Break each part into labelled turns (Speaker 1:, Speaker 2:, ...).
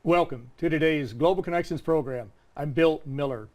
Speaker 1: Welcome to today's Global Connections program. I'm Bill Miller.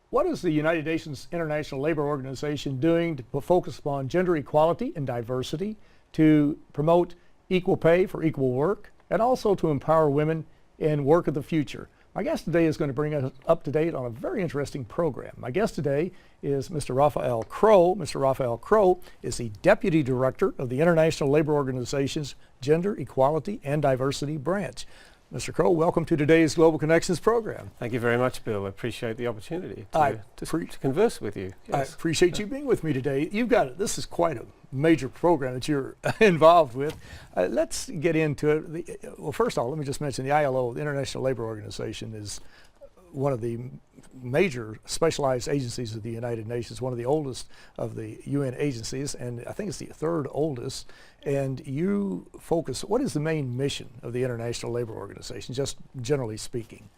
Speaker 1: What is the United Nations International Labor Organization doing to focus upon gender equality and diversity, to promote equal pay for equal work, and also to empower women in work of the future? My guest today is going to bring us up to date on a very interesting program. My guest today is Mr. Raphael Crowe. Mr. Raphael Crowe is the Deputy Director of the International Labor Organization's Gender Equality and Diversity Branch. Mr. Crowe, welcome to today's Global Connections program.
Speaker 2: Thank you very much, Bill. I appreciate the opportunity to converse with you.
Speaker 1: Yes. I appreciate you being with me today. This is quite a major program that you're involved with. Let's get into it. Well, first of all, let me just mention the ILO, the International Labor Organization, is one of the major specialized agencies of the United Nations, one of the oldest of the UN agencies, and I think it's the third oldest. And you focus, what is the main mission of the International Labor Organization, just generally speaking?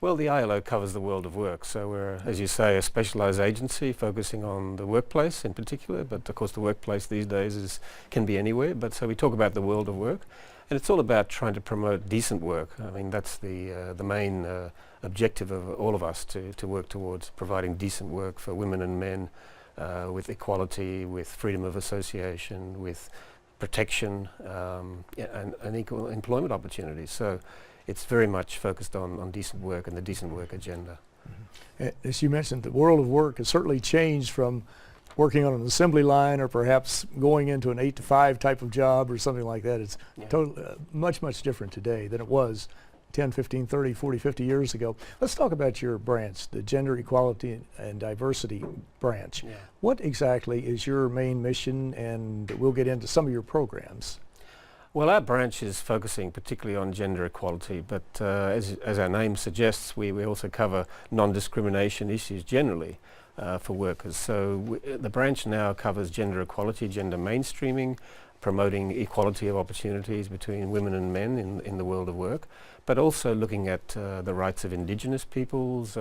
Speaker 2: Well, the ILO covers the world of work, so we're, as you say, a specialized agency focusing on the workplace in particular, but of course the workplace these days can be anywhere, but so we talk about the world of work, and it's all about trying to promote decent work. I mean, that's the main objective of all of us, to work towards providing decent work for women and men, with equality, with freedom of association, with protection, and equal employment opportunities. So it's very much focused on decent work and the decent work agenda.
Speaker 1: Mm-hmm. As you mentioned, the world of work has certainly changed from working on an assembly line or perhaps going into an 8-to-5 type of job or something like that. It's much, much different today than it was 10, 15, 30, 40, 50 years ago. Let's talk about your branch, the Gender Equality and Diversity Branch. Yeah. What exactly is your main mission? And we'll get into some of your programs.
Speaker 2: Well, our branch is focusing particularly on gender equality, but as our name suggests, we also cover non-discrimination issues generally for workers. So the branch now covers gender equality, gender mainstreaming, promoting equality of opportunities between women and men in the world of work, but also looking at the rights of Indigenous peoples,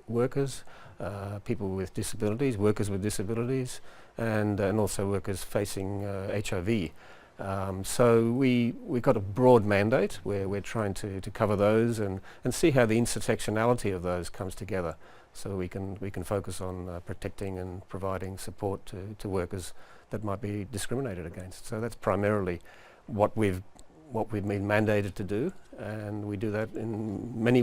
Speaker 2: workers, people with disabilities, workers with disabilities, and also workers facing HIV. So we've got a broad mandate where we're trying to cover those and see how the intersectionality of those comes together, so we can focus on protecting and providing support to workers that might be discriminated against. So that's primarily what we've been mandated to do, and we do that in many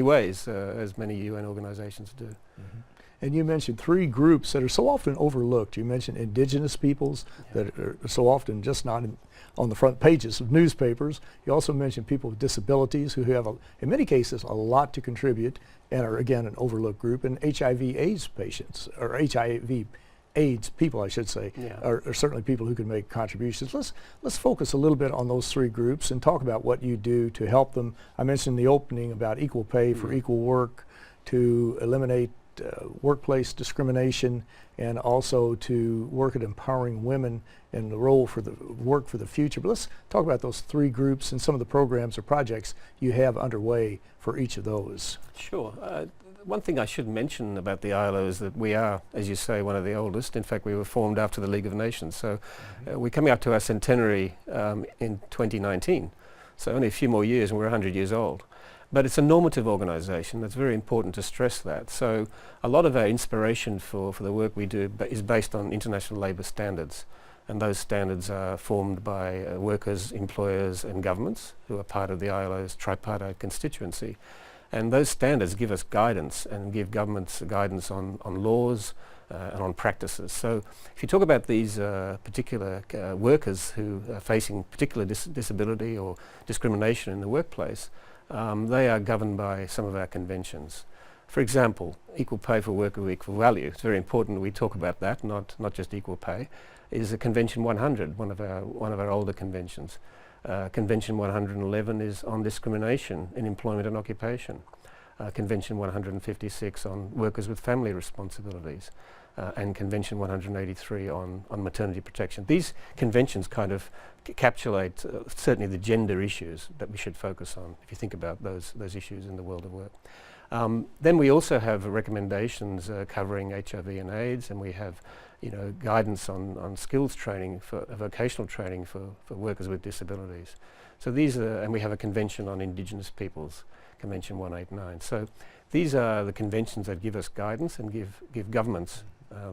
Speaker 2: ways, as many UN organizations do.
Speaker 1: Mm-hmm. And you mentioned three groups that are so often overlooked. You mentioned Indigenous peoples that are so often just not on the front pages of newspapers. You also mentioned people with disabilities who have, in many cases, a lot to contribute and are, again, an overlooked group. And HIV/AIDS patients, or HIV/AIDS people, I should say, are certainly people who can make contributions. Let's focus a little bit on those three groups and talk about what you do to help them. I mentioned in the opening about equal pay for equal work, to eliminate workplace discrimination, and also to work at empowering women in the role for the work for the future. But let's talk about those three groups and some of the programs or projects you have underway for each of those.
Speaker 2: Sure. One thing I should mention about the ILO is that we are, as you say, one of the oldest. In fact, we were formed after the League of Nations. So we're coming up to our centenary in 2019. So only a few more years and we're 100 years old. But it's a normative organization. That's very important to stress that. So a lot of our inspiration for the work we do is based on international labor standards. And those standards are formed by workers, employers and governments who are part of the ILO's tripartite constituency. And those standards give us guidance and give governments guidance on laws and on practices. So if you talk about these particular workers who are facing particular disability or discrimination in the workplace, they are governed by some of our conventions. For example, equal pay for work of equal value. It's very important we talk about that, not just equal pay. Is a Convention 100, one of our older conventions. Convention 111 is on discrimination in employment and occupation. Convention 156 on workers with family responsibilities. And Convention 183 on maternity protection. These conventions kind of encapsulate certainly the gender issues that we should focus on if you think about those issues in the world of work. Then we also have recommendations covering HIV and AIDS, and we have guidance on skills training, vocational training for workers with disabilities. So these are, and we have a convention on Indigenous peoples. Convention 189. So these are the conventions that give us guidance and give governments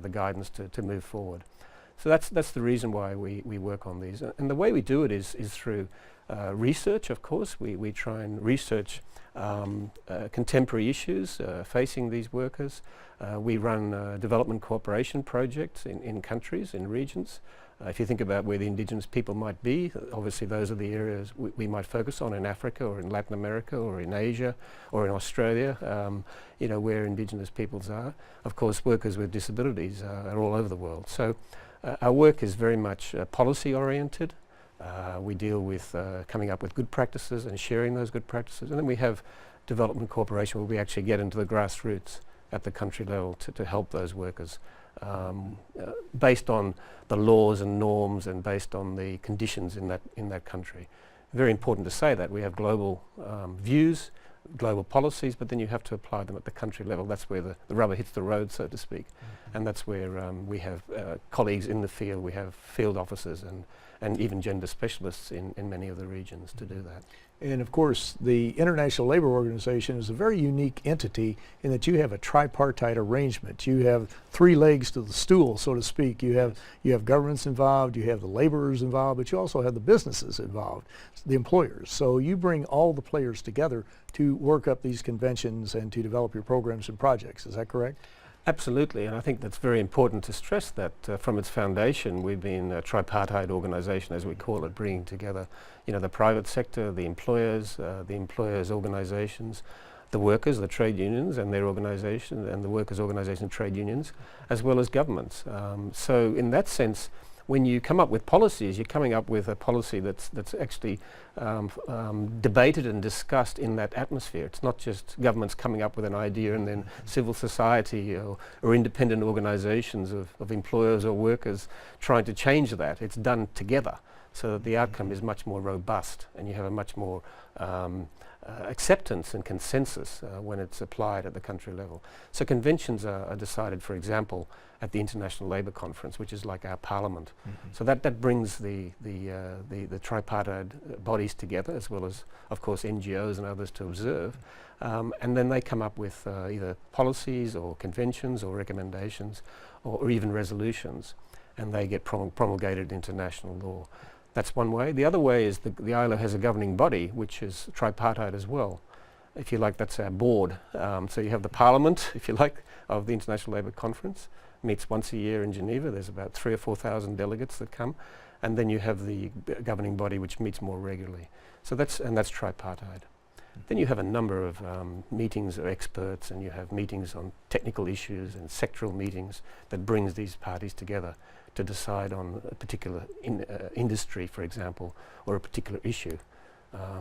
Speaker 2: the guidance to move forward. So that's the reason why we work on these. And the way we do it is through research, of course. We try and research contemporary issues facing these workers. We run development cooperation projects in countries, in regions. If you think about where the indigenous people might be, obviously those are the areas we might focus on in Africa or in Latin America or in Asia or in Australia, where indigenous peoples are. Of course, workers with disabilities are all over the world. So our work is very much policy oriented. We deal with coming up with good practices and sharing those good practices. And then we have development cooperation where we actually get into the grassroots at the country level to help those workers based on the laws and norms and based on the conditions in that country. Very important to say that we have global views, global policies, but then you have to apply them at the country level. That's where the rubber hits the road, so to speak. And that's where we have colleagues in the field. We have field officers and even gender specialists in many of the regions to do that.
Speaker 1: And of course, the International Labor Organization is a very unique entity in that you have a tripartite arrangement. You have three legs to the stool, so to speak. You have governments involved, you have the laborers involved, but you also have the businesses involved, the employers. So you bring all the players together to work up these conventions and to develop your programs and projects. Is that correct?
Speaker 2: Absolutely, and I think that's very important to stress that from its foundation we've been a tripartite organisation, as we call it, bringing together the private sector, the employers' organisations, the workers, the trade unions and their organisations, and the workers' organisations and trade unions, as well as governments. So in that sense, when you come up with policies, you're coming up with a policy that's actually debated and discussed in that atmosphere. It's not just governments coming up with an idea and then civil society or independent organisations of employers or workers trying to change that. It's done together so that the outcome is much more robust and you have a much more acceptance and consensus when it's applied at the country level. So conventions are decided, for example, at the International Labour Conference, which is like our parliament. So that brings the tripartite bodies together, as well as, of course, NGOs and others to observe. And then they come up with either policies or conventions or recommendations or even resolutions, and they get promulgated into national law. That's one way. The other way is the ILO has a governing body, which is tripartite as well. If you like, that's our board. So you have the parliament, if you like, of the International Labour Conference, meets once a year in Geneva. There's about 3,000 or 4,000 delegates that come. And then you have the governing body, which meets more regularly. So that's tripartite. Then you have a number of meetings of experts, and you have meetings on technical issues and sectoral meetings that brings these parties together to decide on a particular industry, for example, or a particular issue.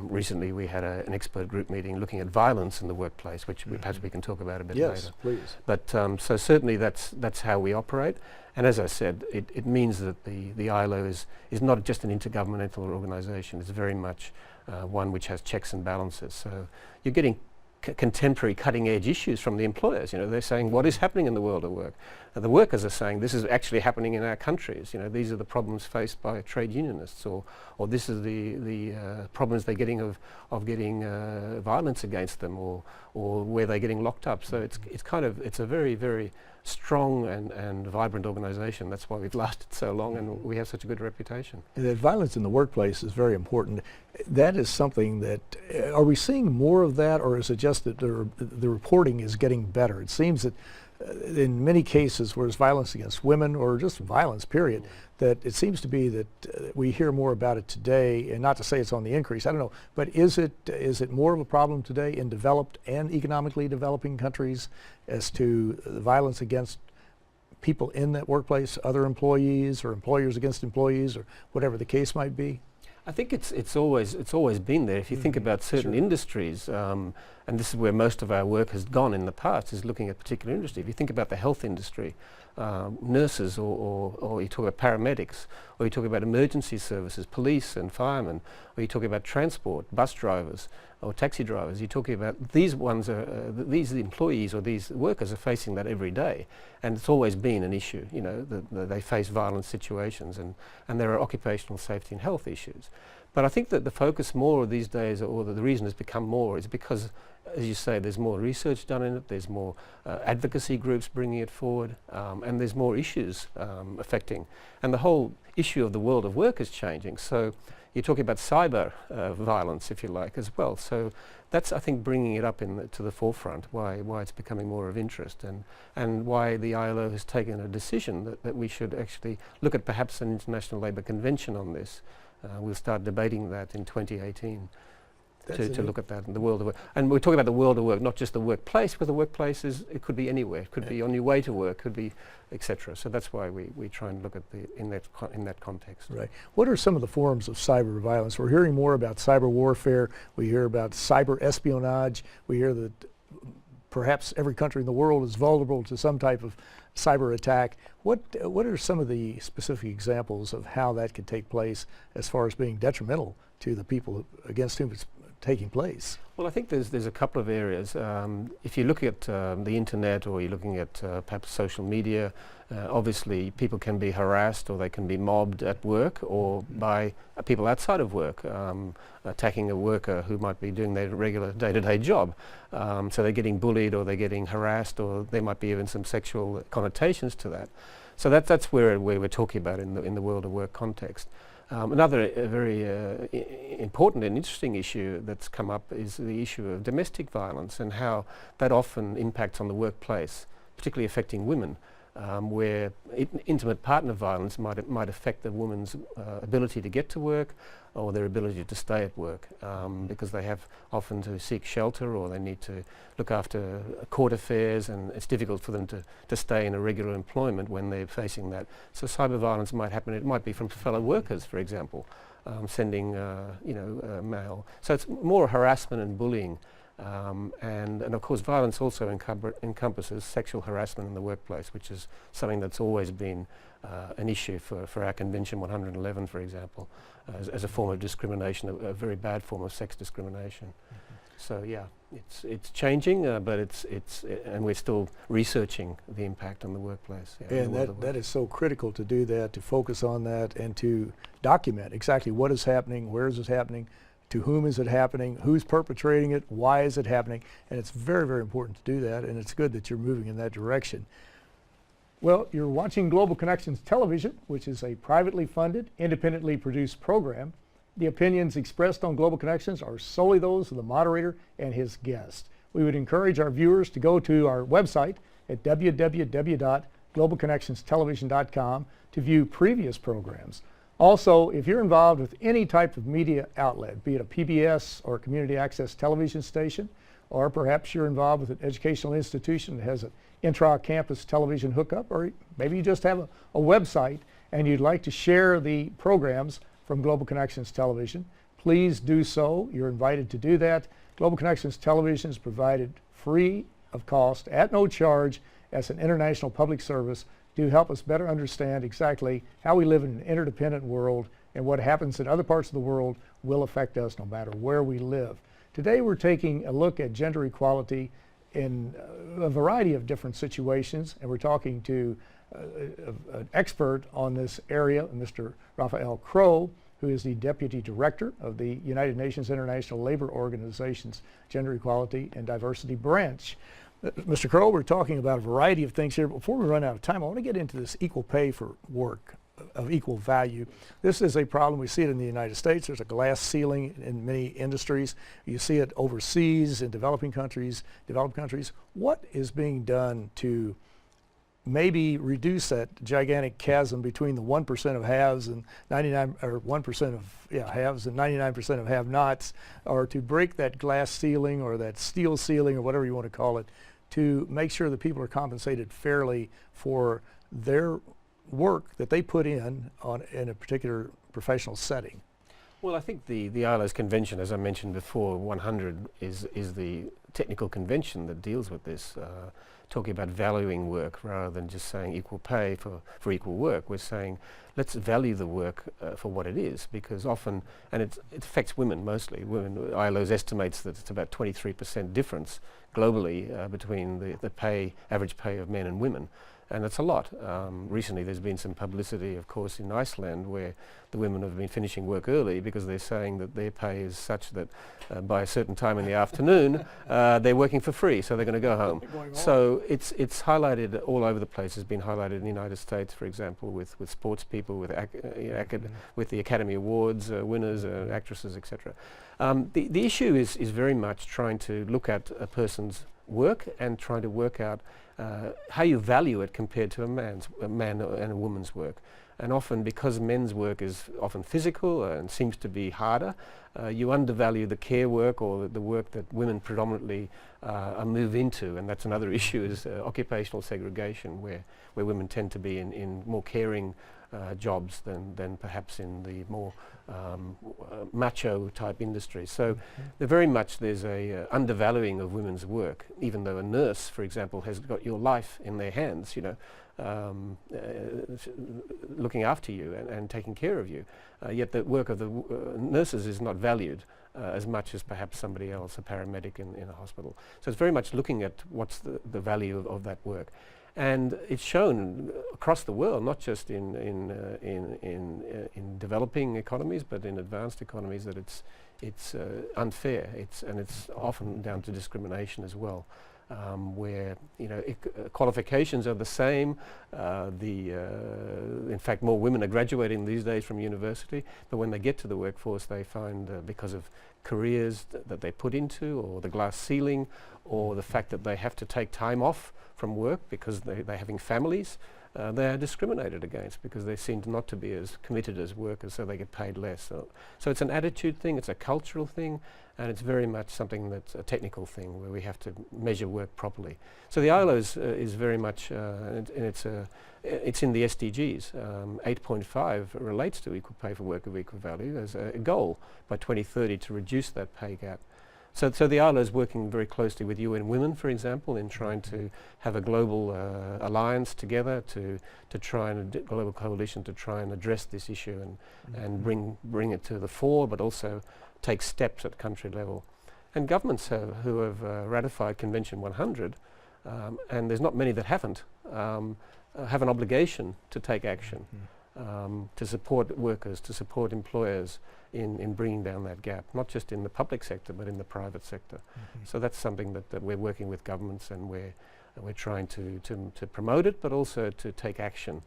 Speaker 2: Recently we had an expert group meeting looking at violence in the workplace, which perhaps we can talk about a bit later.
Speaker 1: Yes, please.
Speaker 2: But so certainly that's how we operate. And as I said, it means that the ILO is not just an intergovernmental organisation. It's very much one which has checks and balances. So you're getting contemporary cutting-edge issues from the employers. They're saying, what is happening in the world of work? The workers are saying, this is actually happening in our countries. These are the problems faced by trade unionists, or this is the problems they're getting of getting violence against them, or where they're getting locked up. So it's a very, very strong and vibrant organisation. That's why we've lasted so long and we have such a good reputation.
Speaker 1: And that violence in the workplace is very important. That is something that, are we seeing more of that, or is it just that the reporting is getting better? It seems that in many cases where there's violence against women, or just violence period, that it seems to be that we hear more about it today, and not to say it's on the increase, I don't know, but is it more of a problem today in developed and economically developing countries as to the violence against people in that workplace, other employees or employers against employees, or whatever the case might be?
Speaker 2: I think it's always been there. If you think about certain industries, and this is where most of our work has gone in the past, is looking at particular industry. If you think about the health industry, nurses, or you talk about paramedics, or you talk about emergency services, police and firemen, or you talk about transport, bus drivers or taxi drivers, you're talking about these ones these employees or these workers are facing that every day, and it's always been an issue. They face violent situations, and there are occupational safety and health issues. But I think that the focus more these days, or the reason it's become more, is because, as you say, there's more research done in it, there's more advocacy groups bringing it forward, and there's more issues affecting. And the whole issue of the world of work is changing. So you're talking about cyber violence, if you like, as well. So that's, I think, bringing it up to the forefront, why it's becoming more of interest, and why the ILO has taken a decision that we should actually look at perhaps an International Labour Convention on this. We'll start debating that in 2018 to look at that in the world of work. And we're talking about the world of work, not just the workplace, because the workplace it could be anywhere. It could be on your way to work, could be, etc. So that's why we try and look at in that context.
Speaker 1: Right. What are some of the forms of cyber violence? We're hearing more about cyber warfare. We hear about cyber espionage. We hear that perhaps every country in the world is vulnerable to some type of cyber attack. What are some of the specific examples of how that could take place as far as being detrimental to the people against whom it's taking place?
Speaker 2: Well, I think there's a couple of areas. If you look at the internet, or you're looking at perhaps social media, obviously people can be harassed, or they can be mobbed at work, or by people outside of work, attacking a worker who might be doing their regular day-to-day job. So they're getting bullied, or they're getting harassed, or there might be even some sexual connotations to that. So that's where we're talking about in the world of work context. Another very important and interesting issue that's come up is the issue of domestic violence, and how that often impacts on the workplace, particularly affecting women, where intimate partner violence might affect the woman's ability to get to work, or their ability to stay at work, because they have often to seek shelter, or they need to look after court affairs, and it's difficult for them to stay in a regular employment when they're facing that. So cyber violence might happen. It might be from fellow workers, for example, sending mail. So it's more harassment and bullying. And of course violence also encompasses sexual harassment in the workplace, which is something that's always been an issue for our Convention 111, for example, as a form of discrimination, a very bad form of sex discrimination. So yeah, it's changing, but and we're still researching the impact on the workplace. Yeah,
Speaker 1: and that is so critical to do that, to focus on that, and to document exactly what is happening, where is it happening, to whom is it happening, who's perpetrating it, why is it happening, and it's very, very important to do that, and it's good that you're moving in that direction. Well, you're watching Global Connections Television, which is a privately funded, independently produced program. The opinions expressed on Global Connections are solely those of the moderator and his guest. We would encourage our viewers to go to our website at www.globalconnectionstelevision.com to view previous programs. Also, if you're involved with any type of media outlet, be it a PBS or a community access television station, or perhaps you're involved with an educational institution that has an intra-campus television hookup, or maybe you just have a website and you'd like to share the programs from Global Connections Television, please do so. You're invited to do that. Global Connections Television is provided free of cost, at no charge, as an international public service to help us better understand exactly how we live in an interdependent world, and what happens in other parts of the world will affect us no matter where we live. Today we're taking a look at gender equality in a variety of different situations, and we're talking to an expert on this area, Mr. Raphael Crowe, who is the Deputy Director of the United Nations International Labor Organization's Gender Equality and Diversity Branch. Mr. Crowe, we're talking about a variety of things here. Before we run out of time, I want to get into this equal pay for work of equal value. This is a problem. We see it in the United States. There's a glass ceiling in many industries. You see it overseas in developed countries. What is being done to maybe reduce that gigantic chasm between the 1% of haves and 1% of haves and 99% of have-nots, or to break that glass ceiling or that steel ceiling or whatever you want to call it, to make sure that people are compensated fairly for their work that they put in a particular professional setting? Well,
Speaker 2: I think the ILO's convention, as I mentioned before, 100 is the technical convention that deals with this, talking about valuing work rather than just saying equal pay for equal work. We're saying let's value the work for what it is, because often, and it affects women mostly. Women, ILO estimates that it's about 23% difference globally between the average pay of men and women. And that's a lot. Recently there's been some publicity, of course, in Iceland, where the women have been finishing work early because they're saying that their pay is such that by a certain time in the afternoon they're working for free, so they're going to go home. So it's highlighted all over the place. It's been highlighted in the United States, for example, with sports people, with with the Academy Awards winners, actresses, etc. The issue is very much trying to look at a person's work and trying to work out how you value it compared to a man and a woman's work. And often, because men's work is often physical and seems to be harder, you undervalue the care work or the work that women predominantly move into. And that's another issue, is occupational segregation, where women tend to be in more caring jobs than perhaps in the more macho type industries. So there's a undervaluing of women's work, even though a nurse, for example, has got your life in their hands, looking after you and taking care of you. Yet the work of the nurses is not valued as much as perhaps somebody else, a paramedic in a hospital. So it's very much looking at what's the value of that work. And it's shown across the world, not just in developing economies, but in advanced economies, that it's unfair. It's often down to discrimination as well, where qualifications are the same. In fact, more women are graduating these days from university, but when they get to the workforce, they find because of careers that they put into, or the glass ceiling, or the fact that they have to take time off from work because they're having families, they are discriminated against because they seem not to be as committed as workers, so they get paid less. So it's an attitude thing, it's a cultural thing, and it's very much something that's a technical thing where we have to measure work properly. So the ILO is very much, and it's in the SDGs. 8.5 relates to equal pay for work of equal value as a goal by 2030 to reduce that pay gap. So the ILO is working very closely with UN Women, for example, in trying to have a global alliance together to try and global coalition to try and address this issue and bring it to the fore, but also take steps at country level. And governments who have ratified Convention 100, and there's not many that haven't, have an obligation to take action. To support workers, to support employers in bringing down that gap, not just in the public sector but in the private sector. So that's something that we're working with governments, and we're trying to promote it, but also to take action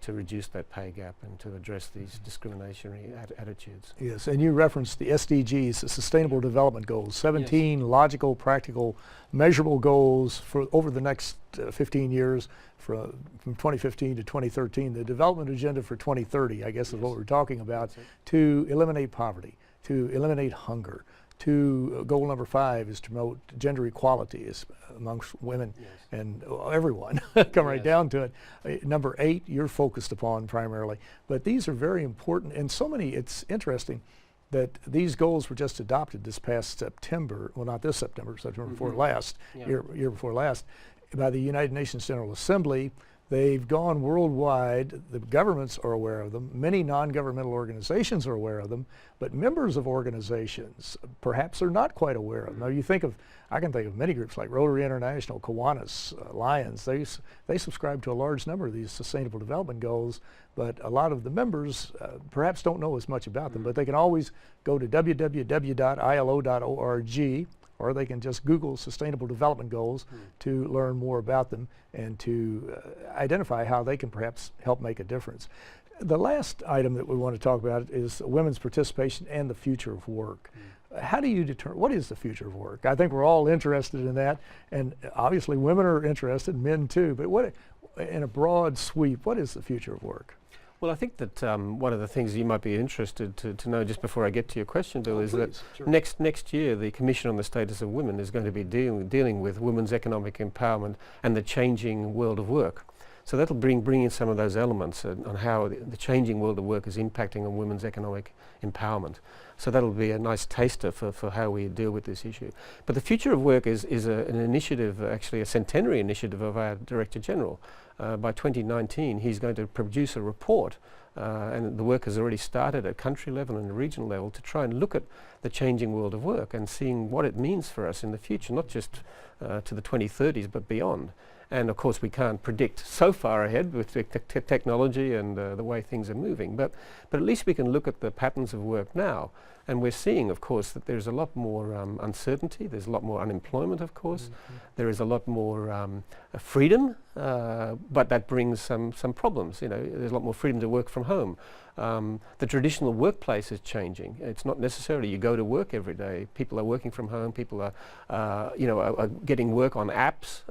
Speaker 2: to reduce that pay gap and to address these discriminatory attitudes.
Speaker 1: Yes, and you referenced the SDGs, the Sustainable Development Goals, 17 logical, practical, measurable goals for over the next 15 years, from 2015 to 2013. The development agenda for 2030, I guess, is what we're talking about, to eliminate poverty, to eliminate hunger. Goal number 5 is to promote gender equality amongst women and everyone. Come right down to it. Number 8, you're focused upon primarily. But these are very important, and so many, it's interesting that these goals were just adopted this past September, well, not this September, September before last, year before last, by the United Nations General Assembly. They've gone worldwide. The governments are aware of them. Many non-governmental organizations are aware of them, but members of organizations perhaps are not quite aware of them. Now I can think of many groups like Rotary International, Kiwanis, Lions. They subscribe to a large number of these Sustainable Development Goals, but a lot of the members perhaps don't know as much about them. But they can always go to www.ilo.org, or they can just Google Sustainable Development Goals to learn more about them and to identify how they can perhaps help make a difference. The last item that we want to talk about is women's participation and the future of work. How do you determine what is the future of work? I think we're all interested in that, and obviously women are interested, men too, but in a broad sweep, what is the future of work?
Speaker 2: Well, I think that one of the things you might be interested to know, just before I get to your question, Bill, is that next year the Commission on the Status of Women is going to be dealing with women's economic empowerment and the changing world of work. So that'll bring in some of those elements on how the changing world of work is impacting on women's economic empowerment. So that'll be a nice taster for how we deal with this issue. But the future of work is an initiative, actually a centenary initiative of our Director General. By 2019, he's going to produce a report, and the work has already started at country level and regional level to try and look at the changing world of work and seeing what it means for us in the future, not just to the 2030s, but beyond. And of course, we can't predict so far ahead with technology and the way things are moving, but at least we can look at the patterns of work now. And we're seeing, of course, that there's a lot more uncertainty, there's a lot more unemployment, of course, there is a lot more freedom, but that brings some problems. There's a lot more freedom to work from home. The traditional workplace is changing. It's not necessarily you go to work every day. People are working from home, people are getting work on apps.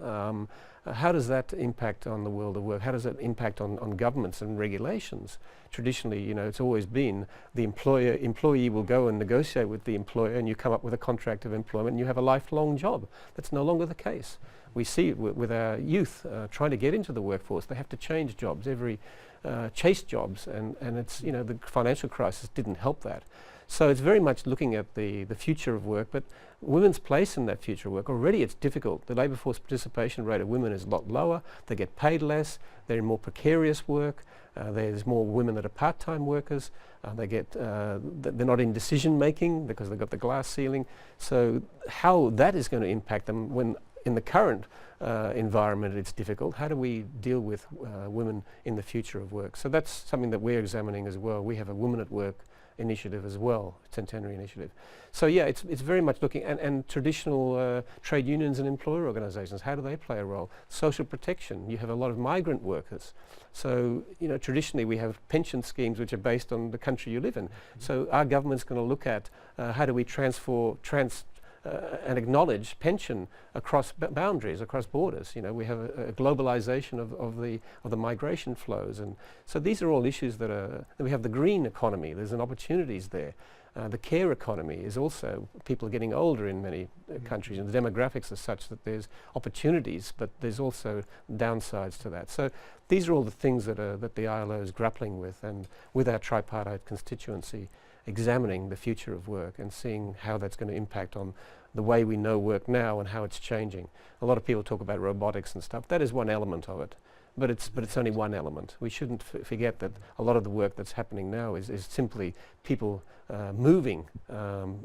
Speaker 2: How does that impact on the world of work? How does that impact on governments and regulations? Traditionally, it's always been the employee will go and negotiate with the employer, and you come up with a contract of employment and you have a lifelong job. That's no longer the case. We see it with our youth trying to get into the workforce. They have to change jobs, chase jobs, and it's, the financial crisis didn't help that. So it's very much looking at the future of work, but women's place in that future of work, already it's difficult. The labour force participation rate of women is a lot lower. They get paid less. They're in more precarious work. There's more women that are part-time workers. They're not in decision making because they've got the glass ceiling. So how that is going to impact them when in the current environment it's difficult. How do we deal with women in the future of work? So that's something that we're examining as well. We have a Women at Work initiative as well, centenary initiative. So yeah, it's very much looking, and traditional trade unions and employer organisations, how do they play a role? Social protection, you have a lot of migrant workers. So, traditionally we have pension schemes which are based on the country you live in. So our government's going to look at how do we and acknowledge pension across boundaries, across borders. We have a globalization of the migration flows, and so these are all issues that we have the green economy. There's an opportunities there. The care economy is also, people are getting older in many countries, and the demographics are such that there's opportunities, but there's also downsides to that. So these are all the things that the ILO is grappling with, and with our tripartite constituency, examining the future of work and seeing how that's going to impact on the way we know work now and how it's changing. A lot of people talk about robotics and stuff. That is one element of it, but it's only one element. We shouldn't forget that a lot of the work that's happening now is simply people moving,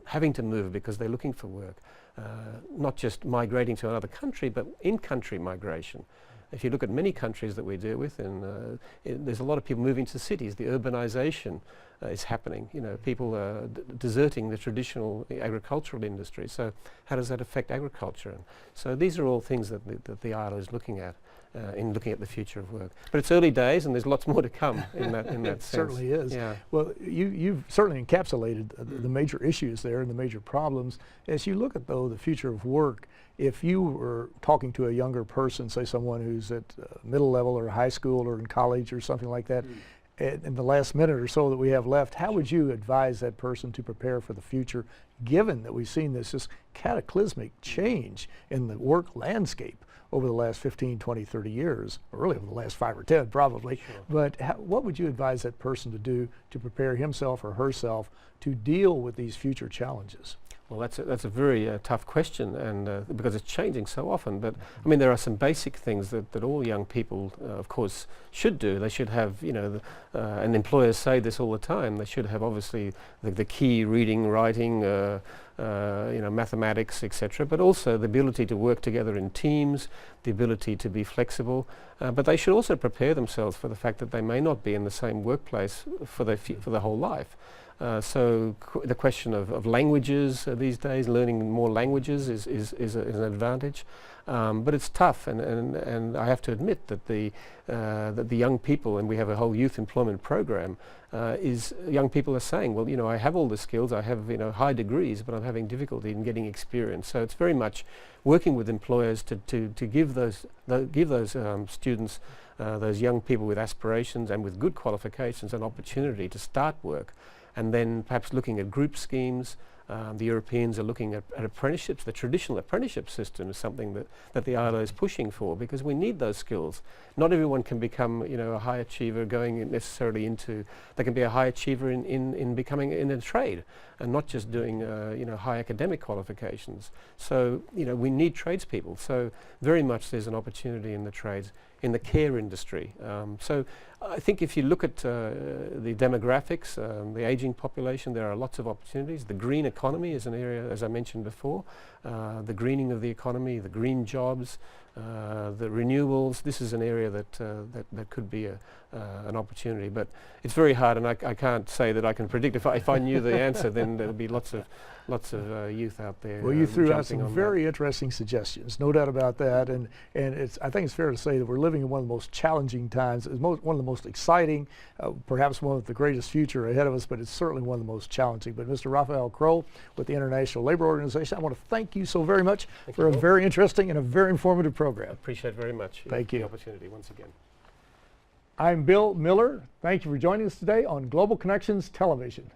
Speaker 2: having to move because they're looking for work, not just migrating to another country, but in-country migration. If you look at many countries that we deal with, there's a lot of people moving to cities. The urbanization is happening. People are deserting the traditional agricultural industry. So how does that affect agriculture? And so these are all things that the ILO is looking at in looking at the future of work. But it's early days, and there's lots more to come in that sense.
Speaker 1: It certainly is.
Speaker 2: Yeah.
Speaker 1: Well, you've certainly encapsulated the major issues there and the major problems. As you look at, though, the future of work, if you were talking to a younger person, say someone who's at middle level or high school or in college or something like that, in the last minute or so that we have left, how would you advise that person to prepare for the future, given that we've seen this cataclysmic change in the work landscape over the last 15, 20, 30 years, or really over the last 5 or 10 probably. Sure. But what would you advise that person to do to prepare himself or herself to deal with these future challenges?
Speaker 2: Well, that's a very tough question, and because it's changing so often. But I mean, there are some basic things that all young people, of course, should do. They should have, and employers say this all the time. They should have obviously the key reading, writing, mathematics, etc. But also the ability to work together in teams, the ability to be flexible. But they should also prepare themselves for the fact that they may not be in the same workplace for their whole life. So the question of languages these days, learning more languages is an advantage, but it's tough, and I have to admit that the young people, and we have a whole youth employment program, young people are saying, well, I have all the skills, I have high degrees, but I'm having difficulty in getting experience. So it's very much working with employers to give those students, those young people with aspirations and with good qualifications, an opportunity to start work. And then perhaps looking at group schemes, The Europeans are looking at apprenticeships. The traditional apprenticeship system is something that the ILO is pushing for, because we need those skills. Not everyone can become, a high achiever going necessarily into. They can be a high achiever in becoming in a trade, and not just doing high academic qualifications. So we need tradespeople. So very much there's an opportunity in the trades, in the care industry. So I think if you look at the demographics, the aging population, there are lots of opportunities. The green economy is an area, as I mentioned before, the greening of the economy, the green jobs, the renewables. This is an area that could be an opportunity, but it's very hard, and I can't say that I can predict. If I knew the answer, then there'd be lots of youth out there.
Speaker 1: Well, you threw out
Speaker 2: jumping
Speaker 1: some
Speaker 2: on
Speaker 1: very interesting suggestions, no doubt about that, and I think it's fair to say that we're living in one of the most challenging times. It's one of the most exciting, perhaps one of the greatest future ahead of us, but it's certainly one of the most challenging. But Mr. Raphael Crowe with the International Labour Organization, I want to thank you so very much for a very interesting and a very informative program.
Speaker 2: Appreciate very much
Speaker 1: Thank you.
Speaker 2: The opportunity once again.
Speaker 1: I'm Bill Miller. Thank you for joining us today on Global Connections Television.